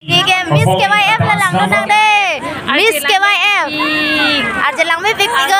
Cái Miss KYF là lắng nó đang đây. Miss KYF. Aja lang may big figure.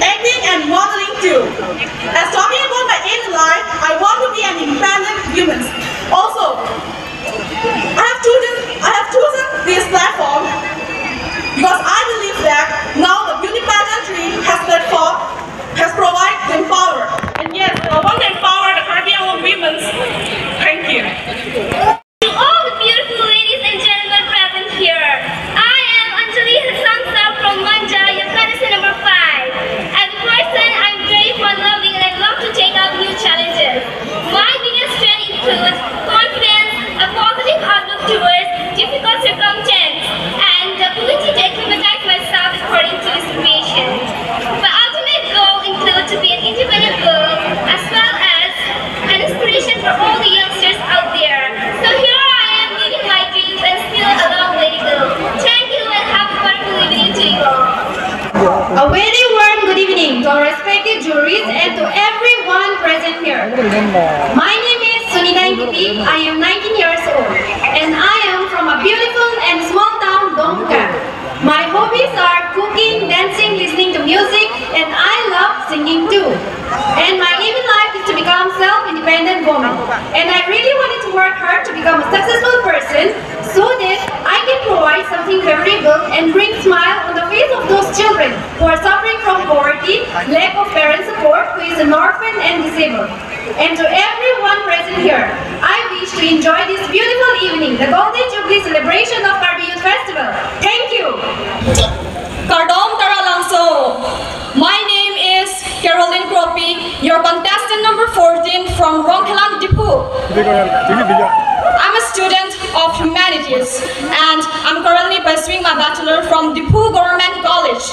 Acting and modeling too. As talking about my inner life, I want to be an independent woman. Also, I have chosen this platform because I believe that now the beauty pageantry has provided them power. And yes, I want to empower the Caribbean women. Thank you. To all the beautiful ladies and gentlemen present here, I am Anjali Samsa from Manja, Yakadasi number 5. As a person, I'm very fun-loving and I love to take up new challenges. My biggest strength includes confidence, a positive outlook towards difficult circumstances, and the ability to acclimatize myself according to the situation. My ultimate goal includes to be an independent girl as well as an inspiration for all the youngsters out there. So here I am living my dreams and still a long way to go. Thank you and have a wonderful evening to you all. A very warm good evening to our respected juries and to everyone present here. My name is Sunita Ingiti. I am 19 years old and I am from a beautiful and small town, Dongka. My hobbies are cooking, dancing, listening to music, and I love singing too. And my aim in life is to become self-independent woman. And I really wanted to work hard to become a successful person so that I can provide something favorable and bring smile on the face of those children who are suffering from poverty, lack of parent support, who is an orphan and disabled. And to everyone present here, I wish to enjoy this beautiful evening, the Golden Jubilee celebration of Caribbean Youth Festival. Thank you. Kardom Taralangso. My name is Caroline Kropi, your contestant number 14 from Ronkelang, Dipu. I'm a student of humanities and I'm currently pursuing my bachelor from Dipu Government College.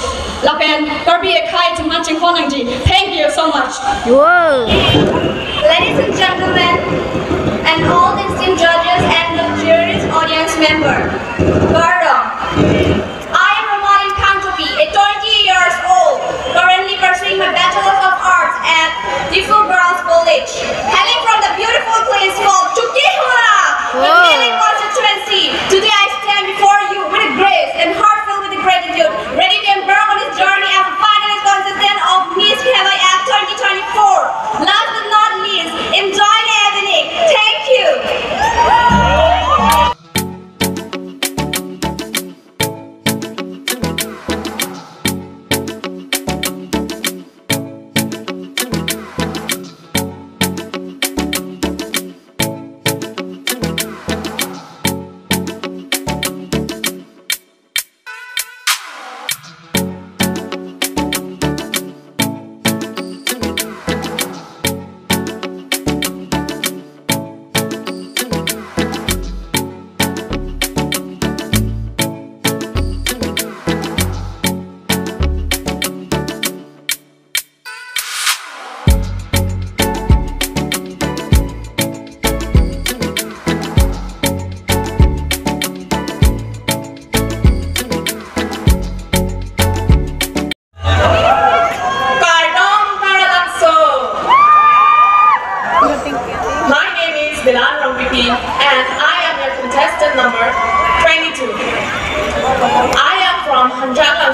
Lapen Karbi Ekai to Manching Honangji. Thank you so much. Whoa. Ladies and gentlemen, and all the esteemed judges and the jury's audience member, I am Romain Kanjopi, a 20 years old, currently pursuing my Bachelor of Arts at Difu Girls College, hailing from the beautiful place called Chukihura, the Healing constituency. Today I stand before you with a grace and heart filled with gratitude, ready to embark on this journey as a finalist contestant of Miss KYF 2024. Last but not least, enjoy the evening. Thank you.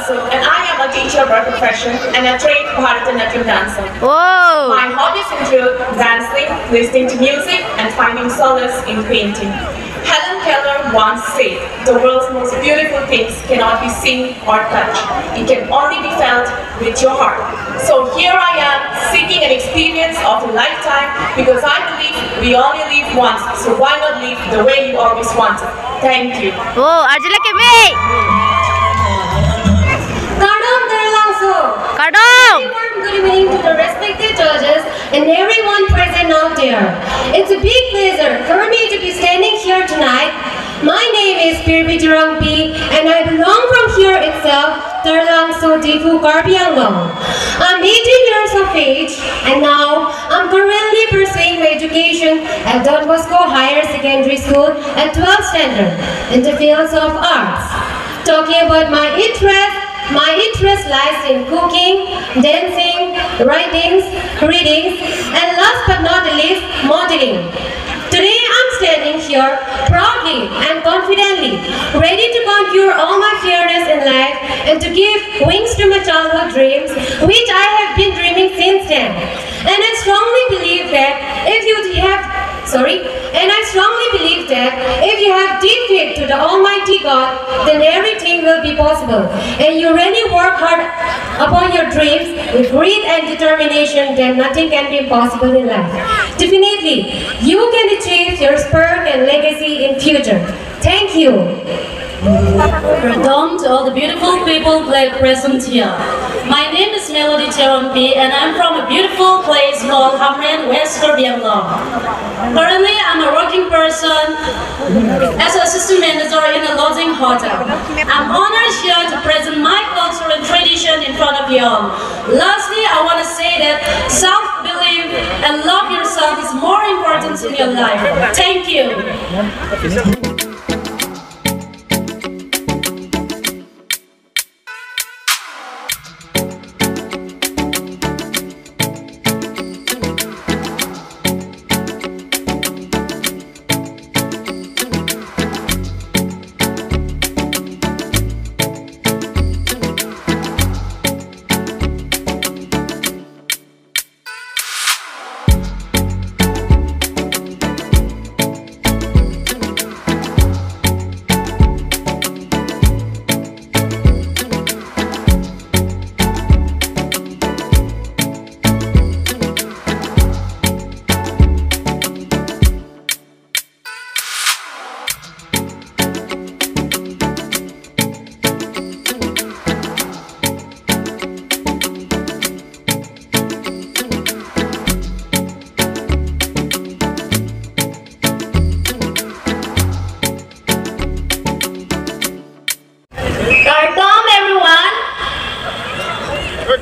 and I am a teacher by profession and a trained Bharatanatyam dancer. Whoa! My hobbies include dancing, listening to music, and finding solace in painting. Helen Keller once said, "The world's most beautiful things cannot be seen or touched. It can only be felt with your heart." So here I am, seeking an experience of a lifetime, because I believe we only live once, so why not live the way you always wanted? Thank you. Whoa, Arjula Kemi! Kadam Darlangso. Kadam! Good evening to the respected judges and everyone present out there. It's a big pleasure for me to be standing here tonight. My name is Pirbi Jarangpi and I belong from here itself, Darlangso Difu Karbi Anglong. I'm 18 years of age and now I'm currently pursuing my education at Don Bosco Higher Secondary School at 12th standard in the fields of arts. Talking about my interest lies in cooking, dancing, writings, readings, and last but not the least, modeling. Today I'm standing here proudly and confidently, ready to conquer all my fears in life and to give wings to my childhood dreams, which I have been dreaming since then. And I strongly believe that if you have deep faith to the Almighty God, then everything will be possible. And you really work hard upon your dreams with grit and determination, then nothing can be impossible in life. Definitely, you can achieve your spark and legacy in future. Thank you. Pardon to all the beautiful people present here. My name is Melody Cherompi and I'm from a beautiful place called Hamren, West Korbianglong. Currently, I'm a working person as an assistant manager in a lodging hotel. I'm honored here to present my culture and tradition in front of you all. Lastly, I want to say that self-belief and love yourself is more important in your life. Thank you.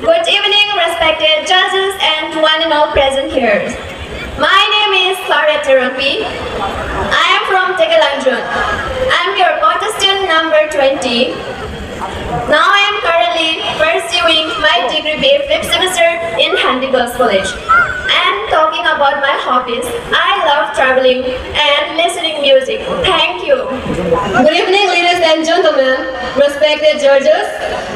Good evening, respected judges and one and all present here. My name is Clara Therapy. I am from Tegalanjun. I am your contestant number 20. Now I am currently pursuing my degree BA 5th semester in Handy Girls College. And talking about my hobbies, I love traveling and listening music. Thank you. Good evening, ladies and gentlemen, respected judges.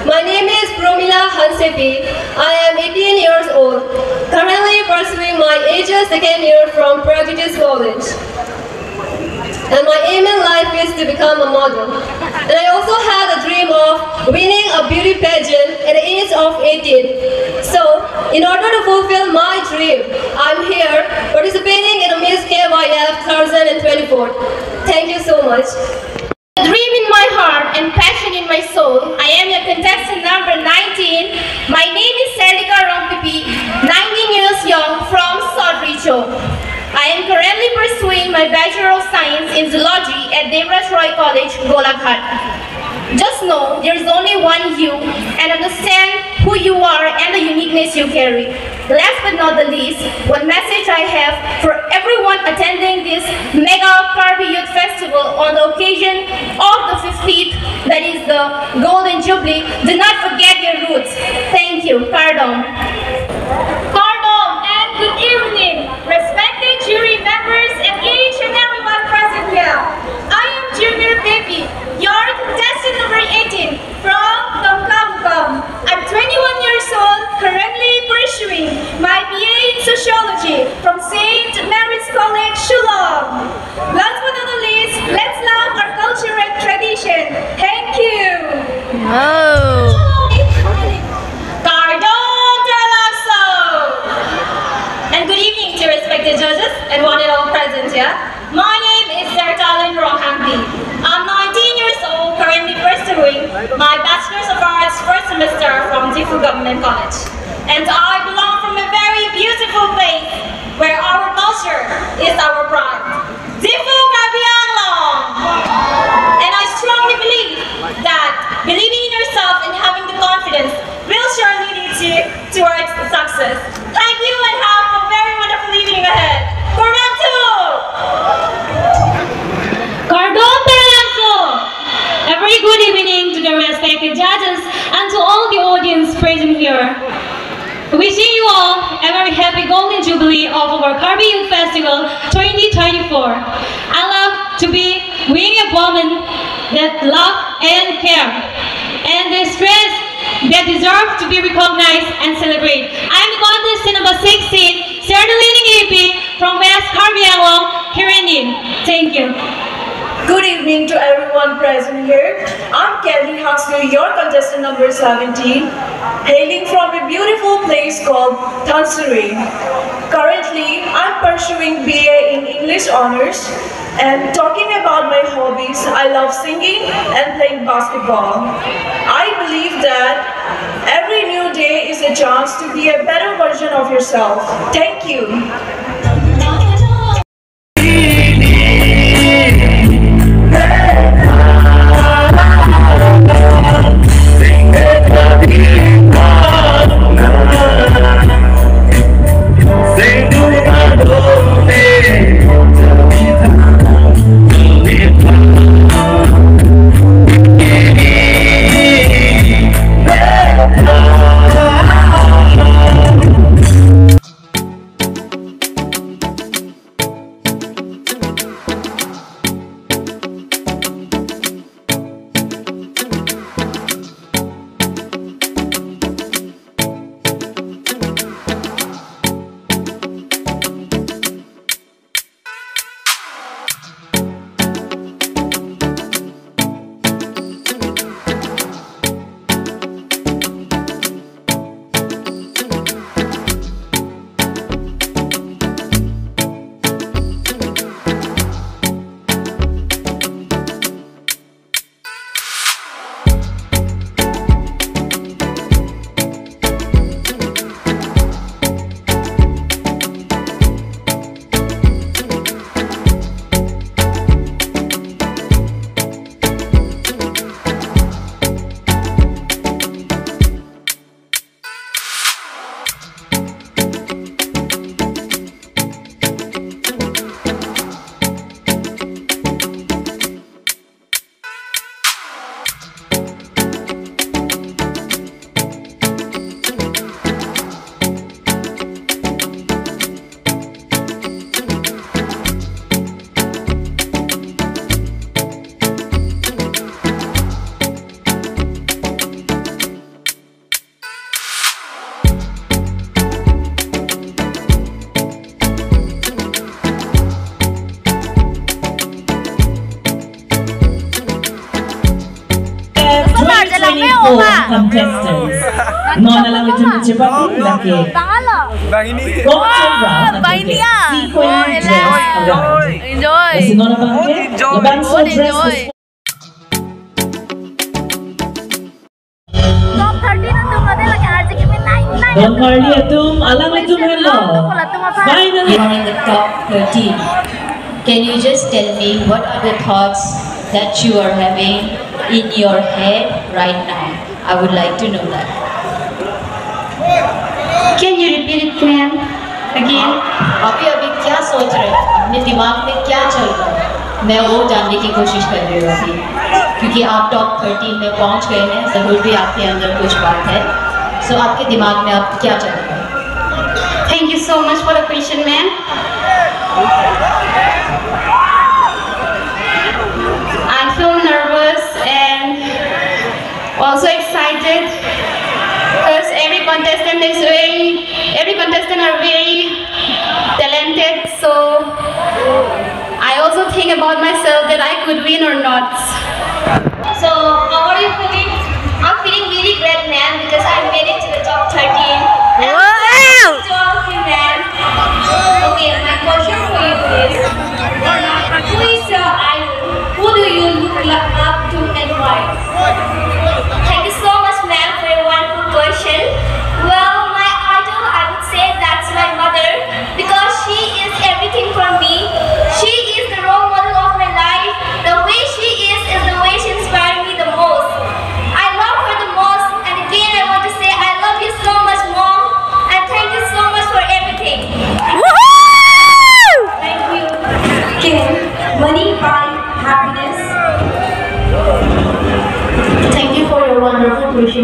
My name is Promila Hansepi. I am 18 years old, currently pursuing my AGS second year from Prodigious College. And my aim in life is to become a model. And I also had a dream of winning a beauty pageant at the age of 18. So, in order to fulfill my dream, I'm here participating in a Miss KYF 2024. Thank you so much. Dream in my heart and passion in my soul. I am your contestant number 19. My name is Selika Rompipi, 19 years young, from Sodricho. I am currently pursuing my Bachelor of Science in Zoology at Devraj Roy College, Golaghat. Just know there is only one you and understand who you are and the uniqueness you carry. Last but not the least, one message I have for everyone attending this Mega Karbi Youth Festival on the occasion of the 50th, that is the Golden Jubilee. Do not forget your roots. Thank you. Pardon. Pardon and good evening, respected jury members and each and everyone present here. I am Junior Baby, your contestant number 18 from Tongkabu. beautiful government college. And I belong from a very beautiful place where our culture is our pride. Zifu Kabianglong! And I strongly believe that believing in yourself and having the confidence will surely lead you towards success. Thank you and have a very wonderful evening ahead. Cordanto! A very good evening to the respected judges and to all the audience present here. Wishing you all a very happy Golden Jubilee of our Karbi Youth Festival 2024. I love to be being a woman that love and care and the stress that deserve to be recognized and celebrated. I'm the contestant number 16, Serdaline EP from West Karbi Anglong, here in Nin. Thank you. Good evening to everyone present here. I'm Kelly Huxley, your contestant number 17, hailing from a beautiful place called Tansuri. Currently, I'm pursuing BA in English Honors, and talking about my hobbies, I love singing and playing basketball. I believe that every new day is a chance to be a better version of yourself. Thank you. Contestants. Nona lang ito na siya pati laki. Bang ini. Bang ini ah. Enjoy. Kasi Nona bangke. Lebang so dress. Top 13 itu ada lagi aja kita naik. Don't worry atum, alang itu hello. Finally, in the top 13. Can you just tell me what are the thoughts that you are having in your head right now? I would like to know that. Can you repeat it, ma'am? Again? अभी क्या सोच रहे हैं? अपने दिमाग में क्या चल रहा है? मैं वो जानने की कोशिश कर रही हूँ अभी, क्योंकि आप टॉप 13 में पहुँच गए हैं, ज़रूर भी आपके अंदर कुछ बात है. So आपके दिमाग में आप क्या चल रहा है? Thank you so much for the question, ma'am. I feel nervous and also excited because every contestant are very talented, so I also think about myself that I could win or not. So how are you feeling? I'm feeling really great, man, because I made it to the top 13. And Wow! to all of you, man. Okay, my question for you is, who is your idol? Who do you look up to and why? Thank you so much, ma'am, for your wonderful question.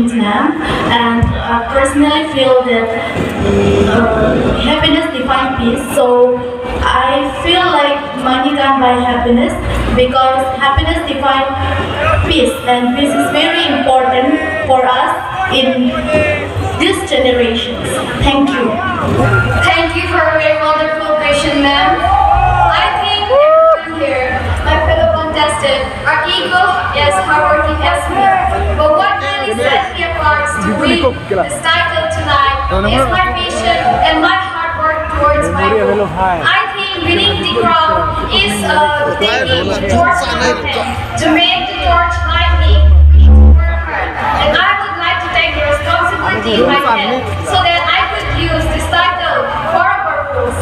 questions now, and I personally feel that happiness defines peace. So I feel like money can't buy happiness because happiness defines peace, and peace is very important for us in this generation. Thank you. Thank you for a very wonderful question, ma'am. I think everyone here, my fellow contestant, are equal as hardworking as me. But what really set me apart to win this title tonight is my passion and my hard work towards my goal. I think winning the crown is taking the torch in my hand to make the torch light me to work hard. And I would like to take the responsibility in my hand so that I could use this title for a purpose.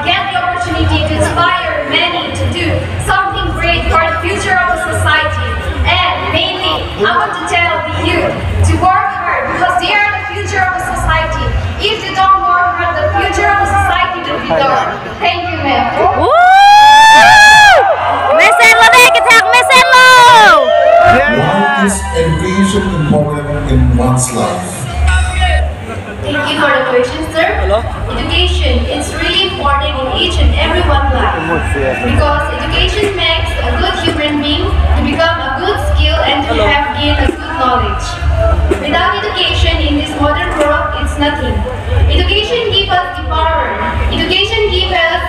Get the opportunity to inspire many to do something great for the future of the society. And mainly, I want to tell the youth to work hard because they are the future of the society. If they don't work hard, the future of the society will be dark. Thank you, ma'am. Why is education important in one's life? Thank you for the question, sir. Education is really important in each and everyone's life because education makes a good human being to become a good skill and to have gained a good knowledge. Without education in this modern world, it's nothing. Education gives us the power. Education gives us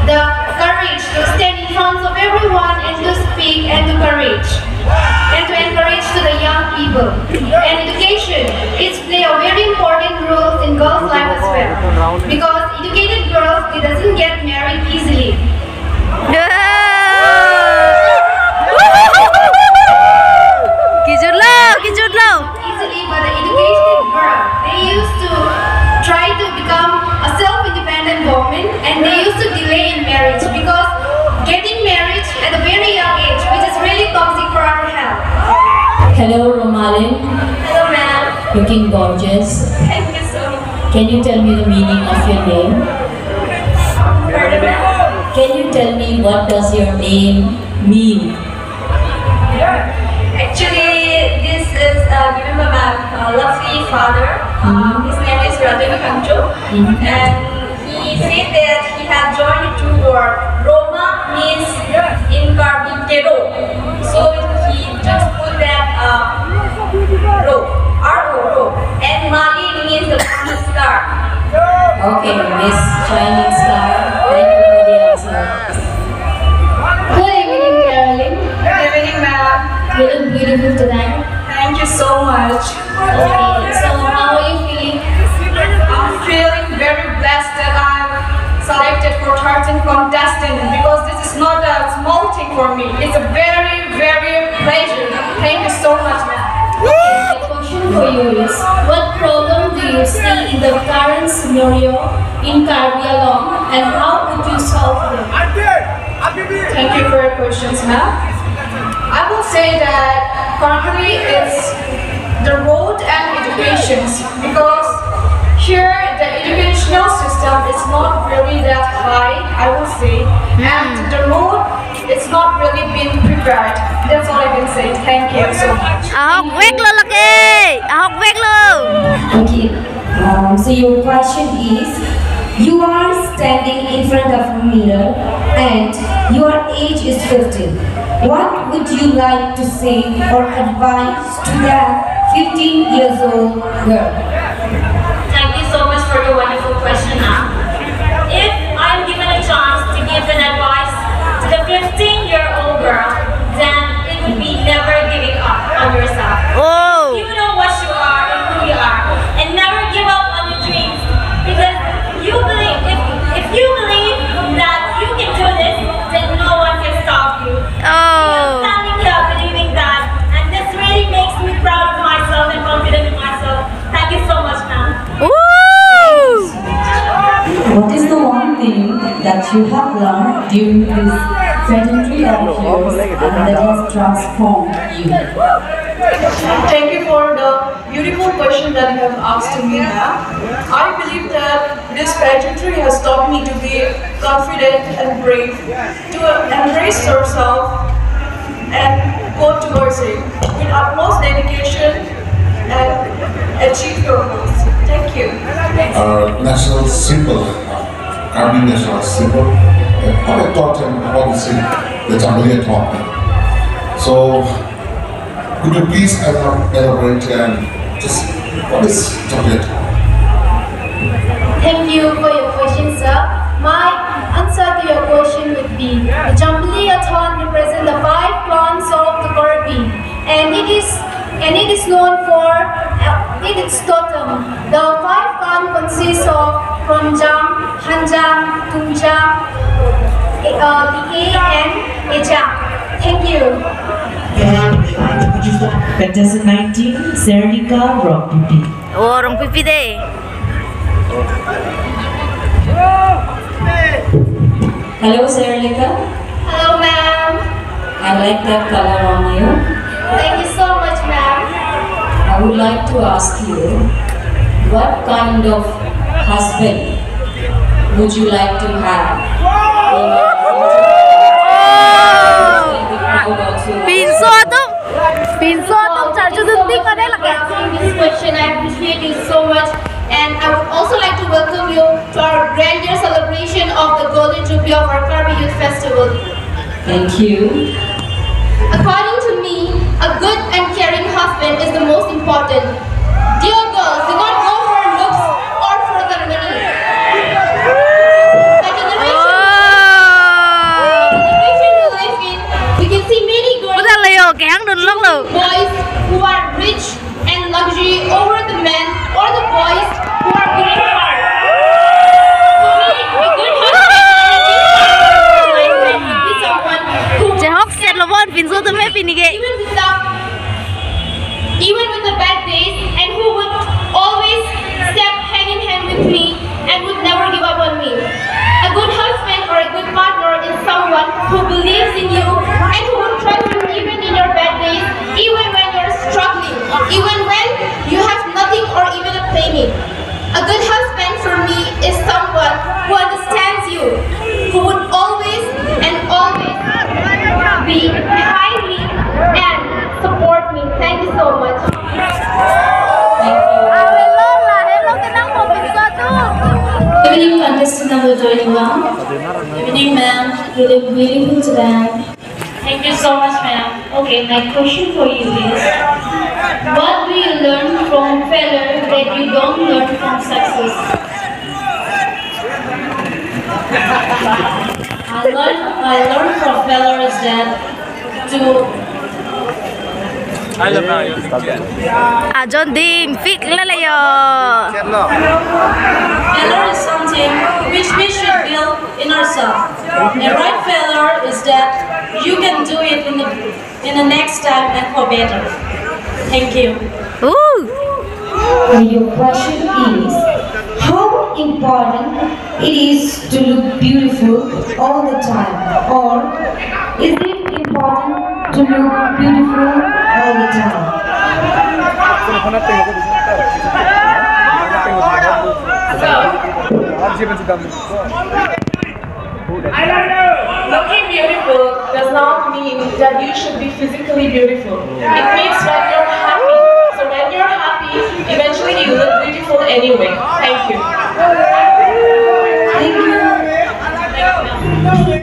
the courage to stand in front of everyone and to speak and to encourage to the young people. And education is play a very important role in girls' life as well. Because educated girls, they doesn't get married easily. Easily, but the educated girl, they used to try to become a self-independent woman and they used to delay in marriage because getting married at a very young age, which is really toxic for our health. Hello, Romalin. Hello, ma'am. Looking gorgeous. Thank you so much. Can you tell me the meaning of your name? Pardon, ma'am? Can you tell me what does your name mean? Actually, this is given by my lovely father. His name is Ruplin, and he said that he had joined two words. Roma means in Karbi Kero, so he just put that Ro, R-O, and Mali means the morning star. Okay, Miss Shining Star. Thank you for the answer. Good evening, Caroline. Good evening, ma'am. You look beautiful tonight. Thank you so much. Okay, so how are you feeling? I'm feeling very blessed that I'm selected for 13 contestant because this is not a small thing for me. It's a very, very pleasure. Thank you so much, ma'am. My question for you is, what problem do you see in the current scenario in Karbi Anglong and how would you solve them? Thank you for your questions, ma'am. I will say that currently it's the road and education because here the educational system is not really that high, I will say, and the road is not really being prepared. That's all I can say. Thank you so much. Okay, so your question is, you are standing in front of a mirror and your age is 15. What would you like to say or advise to that 15 years old girl? Thank you so much for your wonderful question, ma'am. If I'm given a chance to give an advice to the 15-year-old girl, then it would be never giving up on yourself. You know what you are and who you are, and never give up on your dreams. Because you believe, if you believe that you can do this, then no one can stop you. I'm standing here believing that, and this really makes me proud of myself and confident in myself. Thank you so much, ma'am. What is the one thing that you have learned during this sedentary life years and that has transformed you? Thank you for the beautiful question that you have asked to me, ma'am. I believe that this pageantry has taught me to be confident and brave, to embrace yourself and go towards it with utmost dedication and achieve your goals. Thank you. Our national symbol, Army national symbol. I taught him how to sing the Jambalaya taught me. So, could you please elaborate and just what is Jambalaya? Thank you for your question, sir. My answer to your question would be the Jambalaya represents the 5 clans of the Caribbean, and it is known for its totem. The 5 clans consist of Romjang, Hanjang, Tungjang, and Ejang. Thank you. Contestant 19, Sernika Rockpipi. Oh, orang pipi deh. Hello, Sernika. Hello, ma'am. I like that color on you. Thank you so much, ma'am. I would like to ask you, what kind of husband would you like to have? Pinso tuh charger penting ada lagi. This question I appreciate you so much, and I would also like to welcome you to our grand year celebration of the Golden Jubilee of our Karbi Youth Festival. Thank you. According to me, a good and caring husband is the most important. Dear girls, do not go for looks or for the money. The generation we live in, we can see many girls, boys who are rich and luxury over the men or the boys who are good at heart. For me, a good husband is someone who even with the bad days, and who would always step hand in hand with me and would never give up on me. A good husband or a good partner is someone who believes in you and who would trust you even in your bad days, even when you're struggling, even when you have nothing or even a penny. A good husband for me is someone who understands you, who would always and always be behind me and support me. Thank you so much. Evening, contestant number 21. Evening, ma'am. You look beautiful today. Thank you so much, ma'am. Okay, my question for you is, what do you learn from failure that you don't learn from success? I learned from failure is that John Dean, fit la la yo. failure is something which we should build in ourselves. The right failure is that you can do it in the next time and for better. Thank you. Your question is, how important it is to look beautiful all the time, or is it important to look beautiful all the time? Looking beautiful does not mean that you should be physically beautiful. It means when you're happy. So when you're happy, eventually you look beautiful anyway. Thank you.